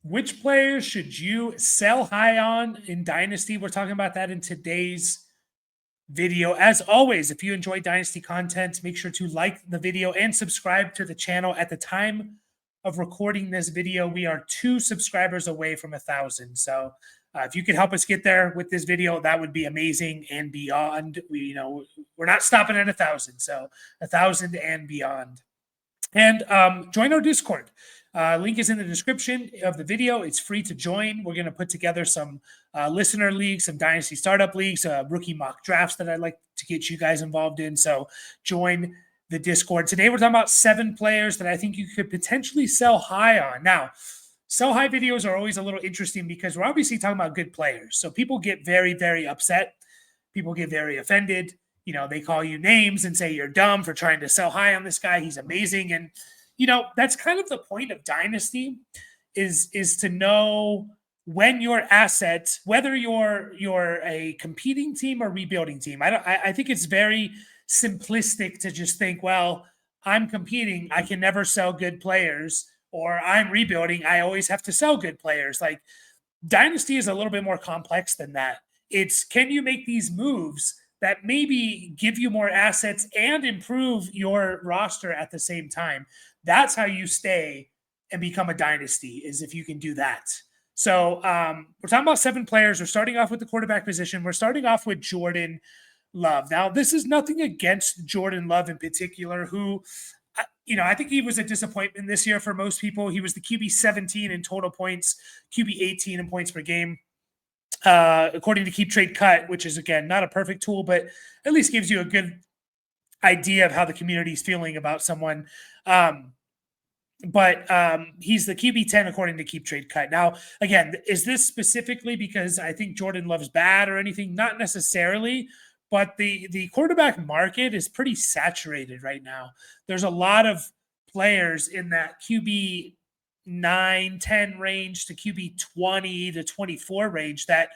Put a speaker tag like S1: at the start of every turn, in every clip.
S1: Which players should you sell high on in Dynasty? We're talking about that in today's video. As always, if you enjoy Dynasty content, make sure to like the video and subscribe to the channel. At the time of recording this video, we are 2 subscribers away from 1,000. So if you could help us get there with this video, that would be amazing and beyond. We're not stopping at 1,000, so 1,000 and beyond. And join our Discord. Link is in the description of the video. It's free to join. We're going to put together some listener leagues, some Dynasty startup leagues, rookie mock drafts that I'd like to get you guys involved in. So join the Discord. Today, we're talking about 7 players that I think you could potentially sell high on. Now, sell high videos are always a little interesting because we're obviously talking about good players. So people get very, very upset. People get very offended. They call you names and say you're dumb for trying to sell high on this guy. He's amazing. And, that's kind of the point of Dynasty is to know when your assets, whether you're a competing team or rebuilding team. I think it's very simplistic to just think, well, I'm competing, I can never sell good players, or I'm rebuilding, I always have to sell good players. Like, Dynasty is a little bit more complex than that. It's, can you make these moves that maybe give you more assets and improve your roster at the same time? That's how you stay and become a dynasty, is if you can do that. So we're talking about 7 players. We're starting off with the quarterback position. We're starting off with Jordan Love. Now, this is nothing against Jordan Love in particular, who, I think he was a disappointment this year for most people. He was the QB 17 in total points, QB 18 in points per game. According to Keep Trade Cut, which is, again, not a perfect tool, but at least gives you a good idea of how the community is feeling about someone. But he's the QB 10 according to Keep Trade Cut. Now, again, is this specifically because I think Jordan Love's bad or anything? Not necessarily, but the quarterback market is pretty saturated right now. There's a lot of players in that QB 9, 10 range to QB 20 to 24 range that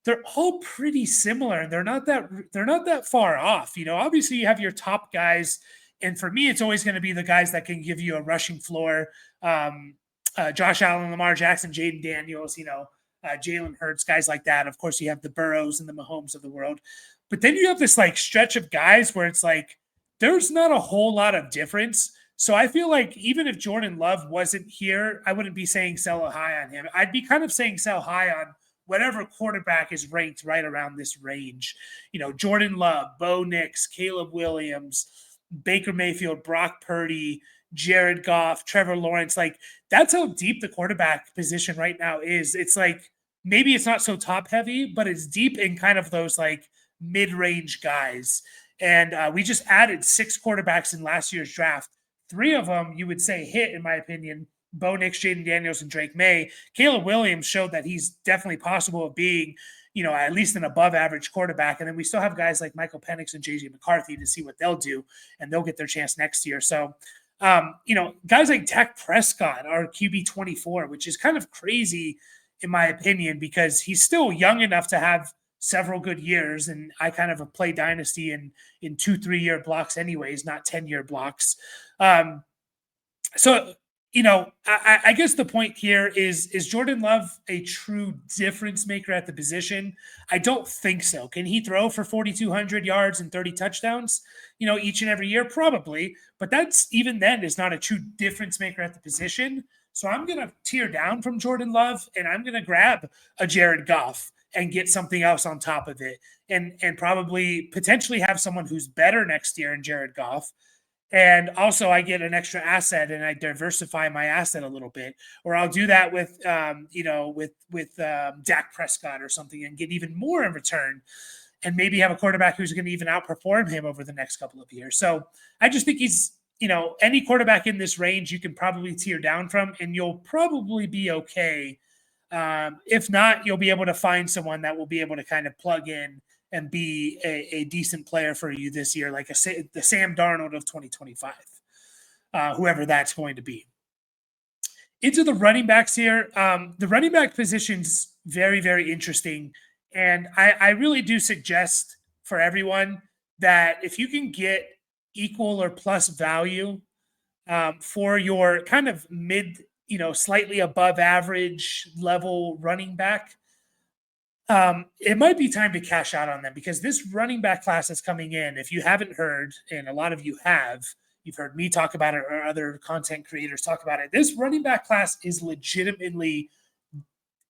S1: they're all pretty similar, and they're not that far off. Obviously you have your top guys, and for me, it's always going to be the guys that can give you a rushing floor. Josh Allen, Lamar Jackson, Jaden Daniels, Jalen Hurts, guys like that. Of course, you have the Burrows and the Mahomes of the world. But then you have this stretch of guys where it's like there's not a whole lot of difference. So I feel like even if Jordan Love wasn't here, I wouldn't be saying sell high on him. I'd be kind of saying sell high on whatever quarterback is ranked right around this range. Jordan Love, Bo Nix, Caleb Williams, Baker Mayfield, Brock Purdy, Jared Goff, Trevor Lawrence. That's how deep the quarterback position right now is. It's maybe it's not so top heavy, but it's deep in kind of those mid-range guys. And we just added 6 quarterbacks in last year's draft. 3 of them you would say hit, in my opinion. Bo Nix, Jaden Daniels, and Drake May. Caleb Williams showed that he's definitely possible of being, at least an above-average quarterback. And then we still have guys like Michael Penix and J.J. McCarthy to see what they'll do, and they'll get their chance next year. So, guys like Dak Prescott are QB 24, which is kind of crazy in my opinion because he's still young enough to have several good years. And I kind of play Dynasty in 2-3 year blocks anyways, not 10-year blocks. So, I guess the point here is Jordan Love a true difference maker at the position? I don't think so. Can he throw for 4,200 yards and 30 touchdowns, each and every year? Probably. But that's, even then, is not a true difference maker at the position. So I'm going to tear down from Jordan Love, and I'm going to grab a Jared Goff and get something else on top of it, and probably potentially have someone who's better next year in Jared Goff. And also I get an extra asset and I diversify my asset a little bit, or I'll do that with, Dak Prescott or something and get even more in return, and maybe have a quarterback who's going to even outperform him over the next couple of years. So I just think he's, any quarterback in this range you can probably tear down from, and you'll probably be okay. If not, you'll be able to find someone that will be able to kind of plug in and be a decent player for you this year, like the Sam Darnold of 2025, whoever that's going to be. Into the running backs here. The running back position's very, very interesting. And I really do suggest for everyone that if you can get equal or plus value for your kind of mid slightly above average level running back, it might be time to cash out on them because this running back class is coming in. If you haven't heard, and a lot of you have, you've heard me talk about it or other content creators talk about it. This running back class is legitimately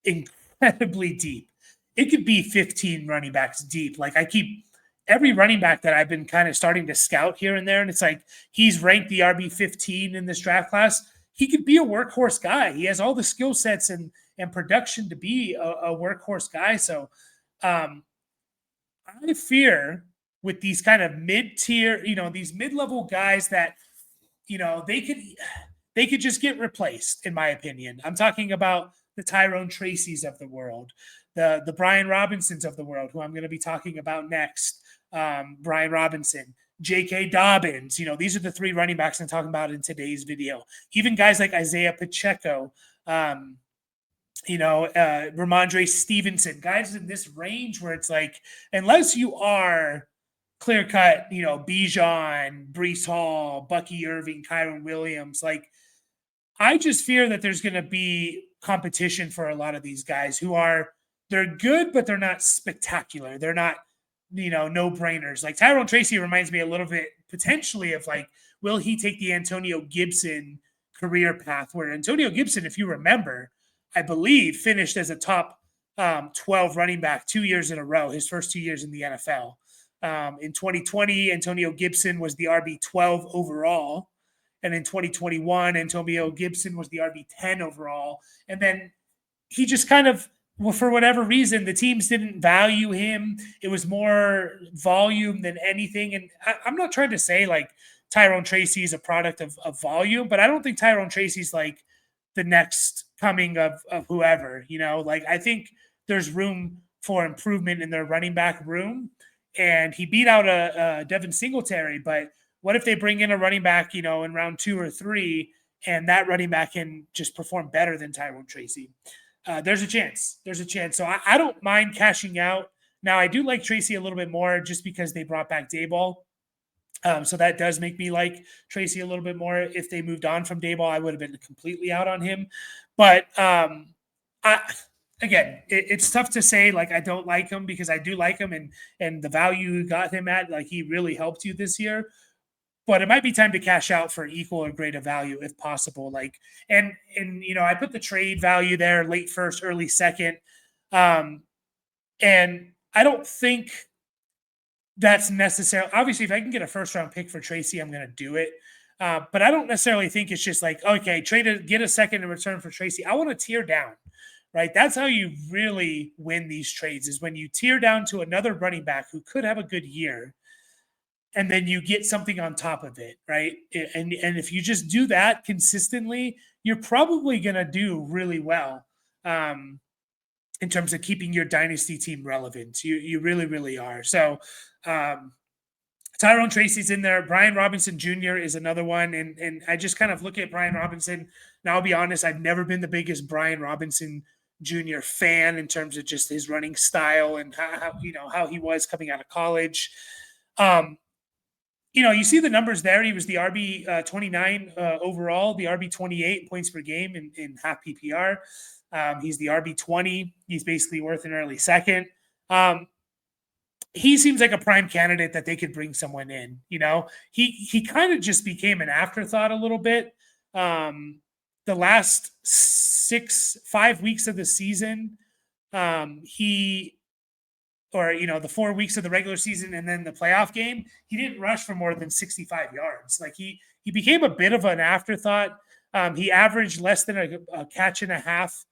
S1: incredibly deep. It could be 15 running backs deep. Like I keep every running back that I've been kind of starting to scout here and there, and it's like he's ranked the RB 15 in this draft class. He could be a workhorse guy. He has all the skill sets and production to be a workhorse guy. So I fear with these kind of mid-tier, these mid-level guys that, they could just get replaced, in my opinion. I'm talking about the Tyrone Tracy's of the world, the Brian Robinsons of the world, who I'm going to be talking about next. Brian Robinson, J.K. Dobbins. These are the three running backs I'm talking about in today's video. Even guys like Isaiah Pacheco, Ramondre Stevenson, guys in this range where it's like, unless you are clear cut, Bijan, Brees Hall, Bucky Irving, Kyron Williams, like I just fear that there's going to be competition for a lot of these guys they're good, but they're not spectacular. They're not, no brainers. Like Tyrone Tracy reminds me a little bit potentially of like, will he take the Antonio Gibson career path where Antonio Gibson, if you remember, I believe finished as a top 12 running back 2 years in a row, his first 2 years in the NFL. In 2020, Antonio Gibson was the RB 12 overall. And in 2021, Antonio Gibson was the RB 10 overall. And then he just kind of, for whatever reason, the teams didn't value him. It was more volume than anything. And I'm not trying to say like Tyrone Tracy is a product of volume, but I don't think Tyrone Tracy's like the next coming of whoever, like I think there's room for improvement in their running back room. And he beat out a Devin Singletary, but what if they bring in a running back, in round 2 or 3, and that running back can just perform better than Tyrone Tracy? There's a chance. So I don't mind cashing out. Now, I do like Tracy a little bit more just because they brought back Dayball. So that does make me like Tracy a little bit more. If they moved on from Dayball, I would have been completely out on him. But it's tough to say like I don't like him because I do like him and the value you got him at, like he really helped you this year. But it might be time to cash out for equal or greater value if possible. Like, and I put the trade value there, late first, early second. And I don't think that's necessary. Obviously, if I can get a first round pick for Tracy, I'm going to do it. But I don't necessarily think it's just like, okay, get a second in return for Tracy. I want to tear down, right? That's how you really win these trades is when you tear down to another running back who could have a good year. And then you get something on top of it, right? And if you just do that consistently, you're probably going to do really well in terms of keeping your dynasty team relevant. You really, really are. So Tyrone Tracy's in there. Brian Robinson Jr. is another one. And I just kind of look at Brian Robinson. Now, I'll be honest, I've never been the biggest Brian Robinson Jr. fan in terms of just his running style and how he was coming out of college. You see the numbers there. He was the RB 29 overall, the RB 28 points per game in half PPR. He's the RB 20. He's basically worth an early second. He seems like a prime candidate that they could bring someone in. He kind of just became an afterthought a little bit. The last 5 weeks of the season, the 4 weeks of the regular season and then the playoff game, he didn't rush for more than 65 yards. Like he became a bit of an afterthought. He averaged less than a catch and a half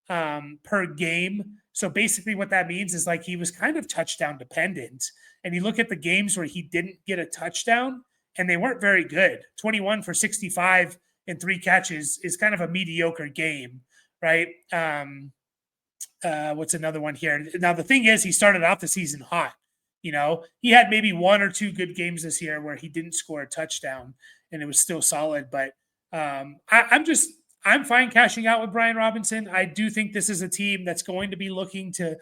S1: per game. So basically what that means is like he was kind of touchdown dependent. And you look at the games where he didn't get a touchdown and they weren't very good. 21 for 65 and 3 catches is kind of a mediocre game, right? What's another one here? Now, the thing is, he started out the season hot. He had maybe 1 or 2 good games this year where he didn't score a touchdown and it was still solid. But I'm fine cashing out with Brian Robinson. I do think this is a team that's going to be looking to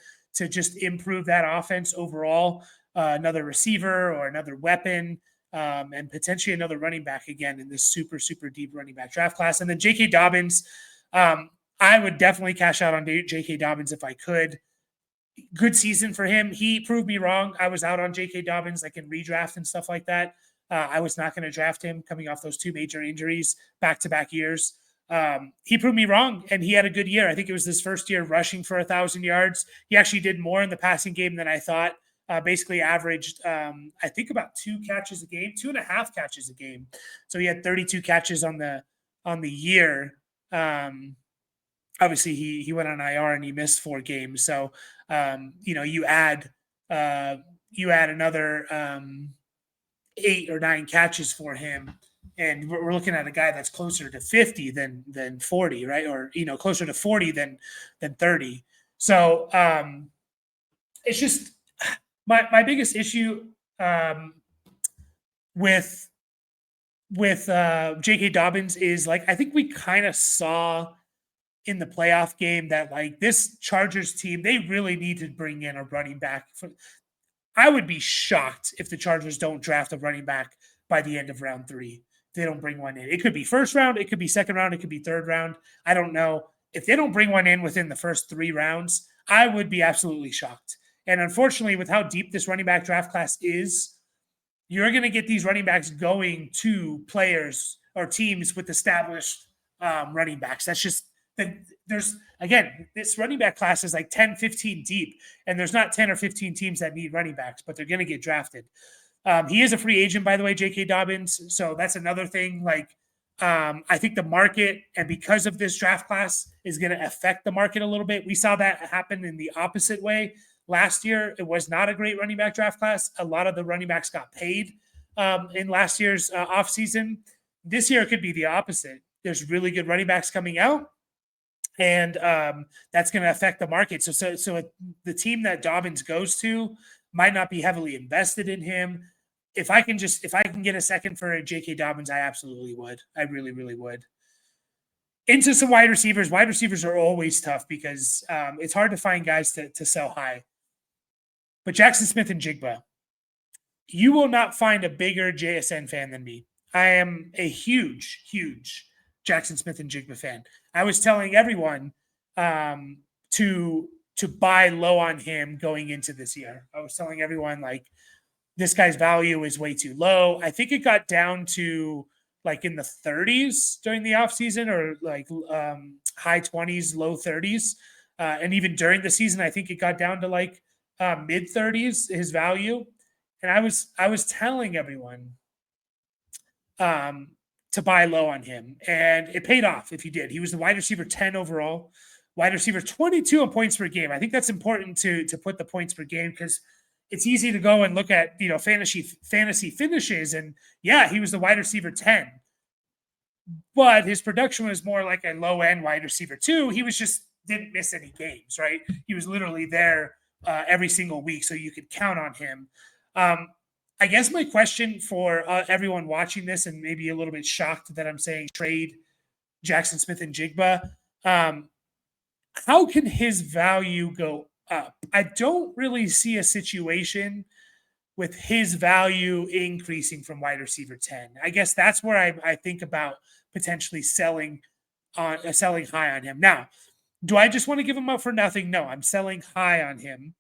S1: just improve that offense overall. Another receiver or another weapon, and potentially another running back again in this super, super deep running back draft class. And then J.K. Dobbins, I would definitely cash out on J.K. Dobbins if I could. Good season for him. He proved me wrong. I was out on J.K. Dobbins, like in redraft and stuff like that. I was not going to draft him coming off those two major injuries back-to-back years. He proved me wrong, and he had a good year. I think it was his first year rushing for 1,000 yards. He actually did more in the passing game than I thought. Basically averaged, I think, about 2.5 catches a game. So he had 32 catches on the year. Obviously, he went on IR and he missed 4 games. So you add another 8 or 9 catches for him, and we're looking at a guy that's closer to 50 than 40, right? Or closer to 40 than 30. So it's just my biggest issue with J.K. Dobbins is, like, I think we kind of saw in the playoff game that, like, this Chargers team, they really need to bring in a running back. I would be shocked if the Chargers don't draft a running back by the end of round 3. They don't bring one in. It could be first round, it could be second round, it could be third round. I don't know. If they don't bring one in within the first 3 rounds, I would be absolutely shocked. And unfortunately, with how deep this running back draft class is, you're going to get these running backs going to players or teams with established running backs. That's just, this running back class is like 10, 15 deep, and there's not 10 or 15 teams that need running backs, but they're going to get drafted. He is a free agent, by the way, J.K. Dobbins. So that's another thing. Like, I think the market, and because of this draft class, is going to affect the market a little bit. We saw that happen in the opposite way. Last year, it was not a great running back draft class. A lot of the running backs got paid in last year's offseason. This year, it could be the opposite. There's really good running backs coming out, and that's going to affect the market. So the team that Dobbins goes to might not be heavily invested in him. If I can get a second for J.K. Dobbins, I absolutely would. I really, really would. Into some wide receivers. Wide receivers are always tough because it's hard to find guys to sell high. But Jackson Smith-Njigba, you will not find a bigger JSN fan than me. I am a huge, huge Jackson Smith-Njigba fan. I was telling everyone to buy low on him going into this year. I was telling everyone, like, this guy's value is way too low. I think it got down to like in the 30s during the offseason, or like high 20s, low 30s. And even during the season, I think it got down to like mid 30s, his value. And I was telling everyone to buy low on him, and it paid off if you did. He was the wide receiver 10 overall, wide receiver 22 in points per game. I think that's important to put the points per game, because it's easy to go and look at, fantasy finishes, and yeah, he was the wide receiver 10, but his production was more like a low end wide receiver 2. He was just didn't miss any games, right? He was literally there every single week, so you could count on him. I guess my question for everyone watching this, and maybe a little bit shocked that I'm saying trade Jackson Smith-Njigba, how can his value go up? I don't really see a situation with his value increasing from wide receiver 10. I guess that's where I think about potentially selling high on him. Now, do I just want to give him up for nothing? No, I'm selling high on him.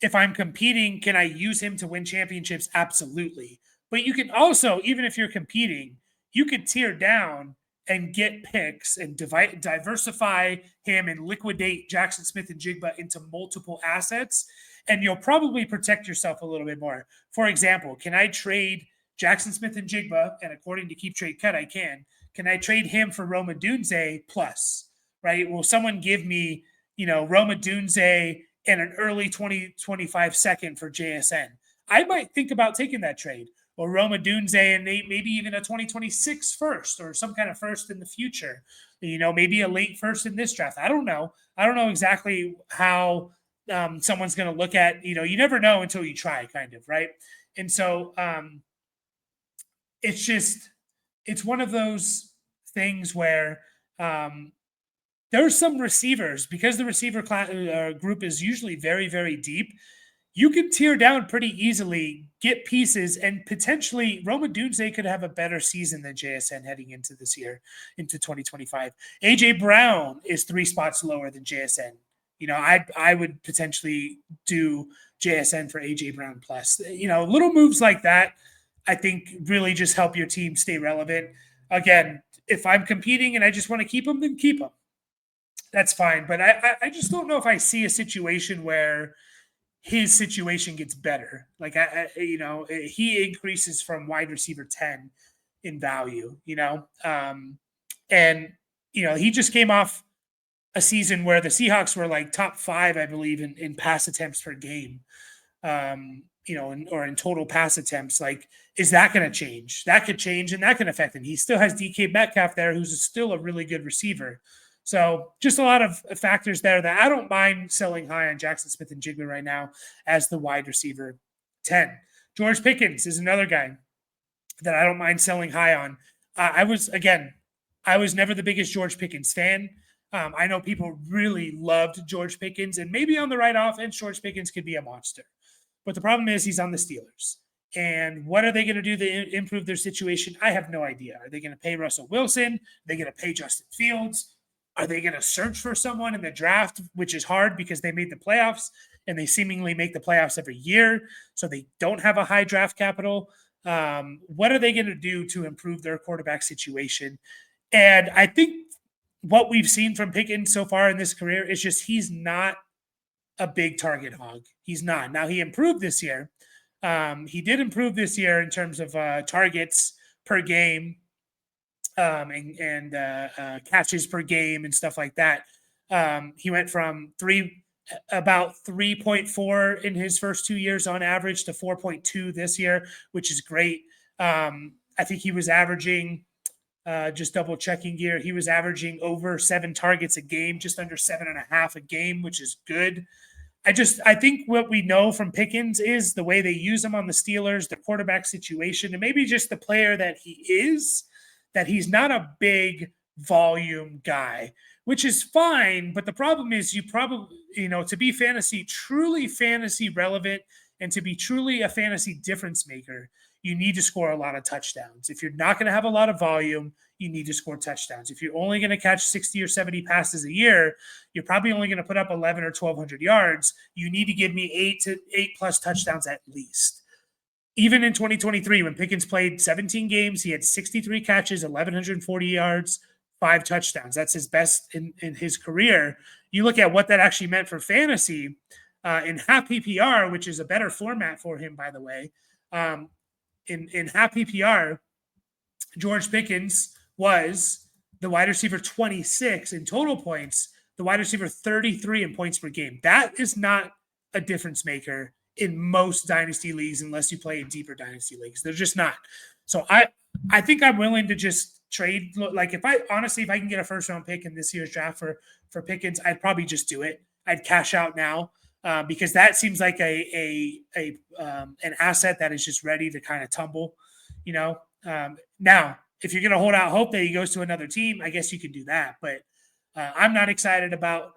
S1: If I'm competing, can I use him to win championships? Absolutely. But you can also, even if you're competing, you could tier down and get picks and diversify him and liquidate Jackson Smith-Njigba into multiple assets, and you'll probably protect yourself a little bit more. For example, can I trade Jackson Smith-Njigba, and according to Keep Trade Cut, I can I trade him for Rome Odunze plus, right? Will someone give me, Rome Odunze and an early 2025 second for JSN? I might think about taking that trade. Or Rome Odunze and maybe even a 2026 first, or some kind of first in the future. Maybe a late first in this draft. I don't know. I don't know exactly how someone's going to look at, you never know until you try, kind of, right? And so it's one of those things where there's some receivers, because the receiver class, group is usually very, very deep. you can tear down pretty easily, get pieces, and potentially Roma Dunze could have a better season than JSN heading into this year, into 2025. AJ Brown is 3 spots lower than JSN. I would potentially do JSN for AJ Brown plus. Little moves like that, I think, really just help your team stay relevant. Again, if I'm competing and I just want to keep them, then keep them. That's fine. But I just don't know if I see a situation where his situation gets better. Like he increases from wide receiver 10 in value, and he just came off a season where the Seahawks were like top 5, I believe, in pass attempts per game, or in total pass attempts. Like, is that going to change? That could change, and that can affect him. He still has DK Metcalf there, who's still a really good receiver. So just a lot of factors there that I don't mind selling high on Jackson Smith-Njigba right now as the wide receiver 10. George Pickens is another guy that I don't mind selling high on. I was never the biggest George Pickens fan. I know people really loved George Pickens, and maybe on the right offense, George Pickens could be a monster. But the problem is he's on the Steelers. And what are they going to do to improve their situation? I have no idea. Are they going to pay Russell Wilson? Are they going to pay Justin Fields? Are they going to search for someone in the draft, which is hard because they made the playoffs and they seemingly make the playoffs every year, so they don't have a high draft capital? What are they going to do to improve their quarterback situation? And I think what we've seen from Pickens so far in this career is just he's not a big target hog. He's not. Now, he improved this year. He did improve this year in terms of targets per game, and catches per game and stuff like that. He went from about 3.4 in his first 2 years on average to 4.2 this year, which is great. I think he was averaging, just double checking here, he was averaging over 7 targets a game, just under 7.5 a game, which is good. I think what we know from Pickens is the way they use him on the Steelers, the quarterback situation, and maybe just the player that he is, that he's not a big volume guy, which is fine. But the problem is you probably, to be truly fantasy relevant and to be truly a fantasy difference maker, you need to score a lot of touchdowns. If you're not going to have a lot of volume, you need to score touchdowns. If you're only going to catch 60 or 70 passes a year, you're probably only going to put up 11 or 1,200 yards. You need to give me 8 plus touchdowns at least. Even in 2023, when Pickens played 17 games, he had 63 catches, 1,140 yards, 5 touchdowns. That's his best in his career. You look at what that actually meant for fantasy in half PPR, which is a better format for him, by the way. In half PPR, George Pickens was the wide receiver 26 in total points, the wide receiver 33 in points per game. That is not a difference maker in most dynasty leagues unless you play in deeper dynasty leagues. They're just not. So I think I'm willing to just trade. Like, if I can get a first round pick in this year's draft for Pickens, I'd probably just do it. I'd cash out now because that seems like an asset that is just ready to kind of tumble. Now, if you're going to hold out hope that he goes to another team, I guess you could do that. But I'm not excited about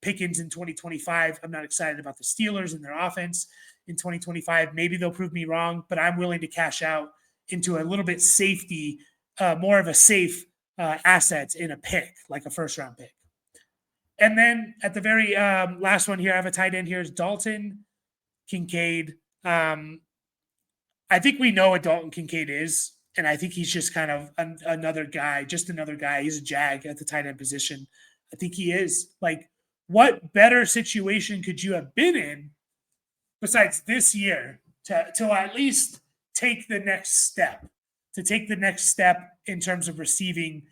S1: Pickens in 2025. I'm not excited about the Steelers and their offense in 2025. Maybe they'll prove me wrong, but I'm willing to cash out into a little bit safety, more of a safe asset in a pick, like a first round pick. And then at the very last one here, I have a tight end here is Dalton Kincaid. I think we know what Dalton Kincaid is, and I think he's just kind of another guy. He's a jag at the tight end position. I think he is. Like, what better situation could you have been in besides this year to at least take the next step, in terms of receiving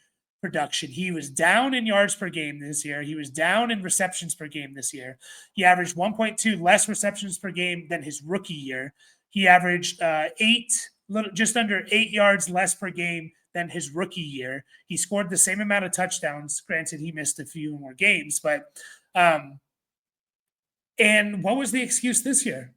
S1: production? He was down in yards per game this year. He was down in receptions per game this year. He averaged 1.2 less receptions per game than his rookie year. He averaged just under 8 yards less per game than his rookie year. He scored the same amount of touchdowns. Granted, he missed a few more games, but and what was the excuse this year?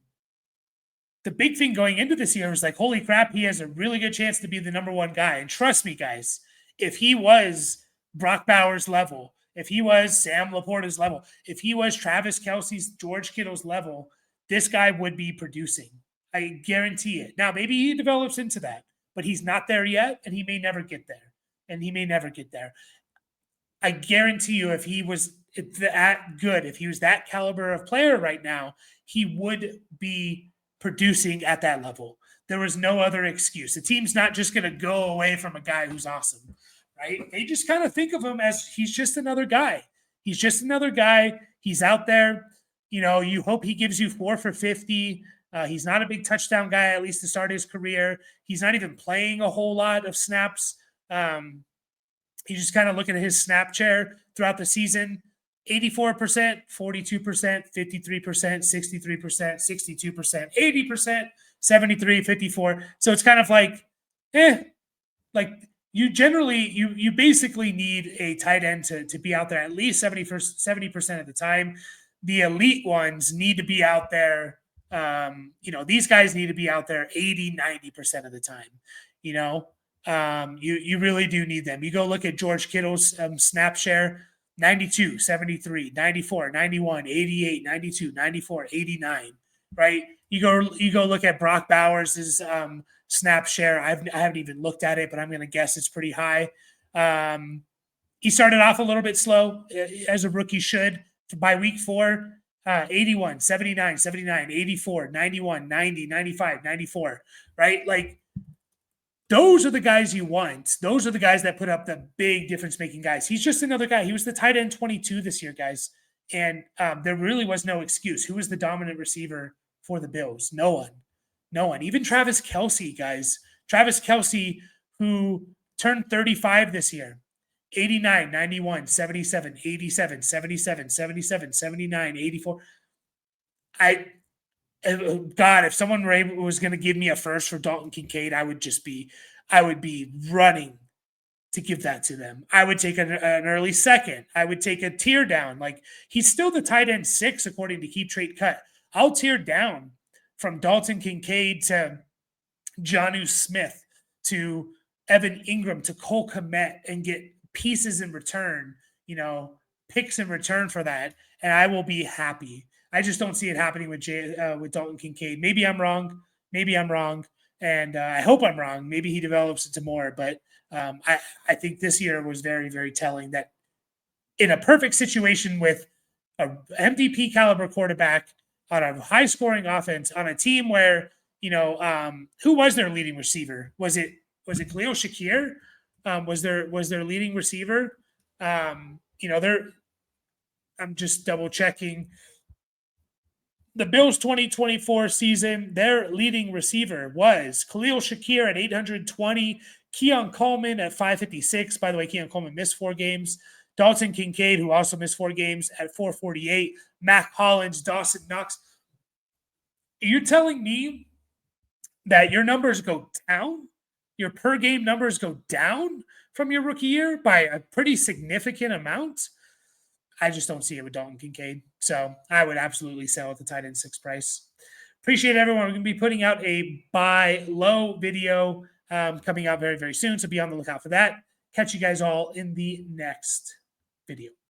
S1: The big thing going into this year was like, holy crap, he has a really good chance to be the number one guy. And trust me, guys, if he was Brock Bowers' level, if he was Sam Laporta's level, if he was Travis Kelce's, George Kittle's level, this guy would be producing. I guarantee it. Now, maybe he develops into that, but he's not there yet, and he may never get there. And he may never get there. I guarantee you, if he was that good, if he was that caliber of player right now, he would be producing at that level. There was no other excuse. The team's not just going to go away from a guy who's awesome, right? They just kind of think of him as he's just another guy. He's just another guy. He's out there. You hope he gives you 4 for 50. He's not a big touchdown guy, at least to start his career. He's not even playing a whole lot of snaps. You just kind of look at his snap share throughout the season: 84%, 42%, 53%, 63%, 62%, 80%, 73, 54. So it's kind of like you basically need a tight end to be out there at least 70% of the time. The elite ones need to be out there. These guys need to be out there 80, 90% of the time. You really do need them. You go look at George Kittle's snap share: 92, 73, 94, 91, 88, 92, 94, 89, right? You go look at Brock Bowers' snap share. I haven't even looked at it, but I'm going to guess it's pretty high. He started off a little bit slow, as a rookie should. By week 4, 81, 79, 79, 84, 91, 90, 95, 94, right? Like, those are the guys you want. Those are the guys that put up the big difference-making guys. He's just another guy. He was the tight end 22 this year, guys. And there really was no excuse. Who was the dominant receiver for the Bills? No one. No one. Even Travis Kelce, guys. Travis Kelce, who turned 35 this year. 89, 91, 77, 87, 77, 77, 79, 84. God, if someone was going to give me a first for Dalton Kincaid, I would be running to give that to them. I would take an early second. I would take a tier down. Like, he's still the tight end 6, according to Keep Trade Cut. I'll tier down from Dalton Kincaid to Jonnu Smith to Evan Ingram to Cole Kmet and get pieces in return, picks in return for that, and I will be happy. I just don't see it happening with Dalton Kincaid. Maybe I'm wrong. And I hope I'm wrong. Maybe he develops into more. But I think this year was very, very telling that in a perfect situation with a MVP caliber quarterback on a high-scoring offense on a team where, who was their leading receiver? Was it Khalil Shakir? Was their leading receiver? I'm just double checking. The Bills 2024 season, their leading receiver was Khalil Shakir at 820, Keon Coleman at 556. By the way, Keon Coleman missed 4 games. Dalton Kincaid, who also missed 4 games, at 448. Mac Hollins, Dawson Knox. You're telling me that your numbers go down? Your per game numbers go down from your rookie year by a pretty significant amount? I just don't see it with Dalton Kincaid. So I would absolutely sell at the tight end 6 price. Appreciate everyone. We're going to be putting out a buy low video coming out very, very soon. So be on the lookout for that. Catch you guys all in the next video.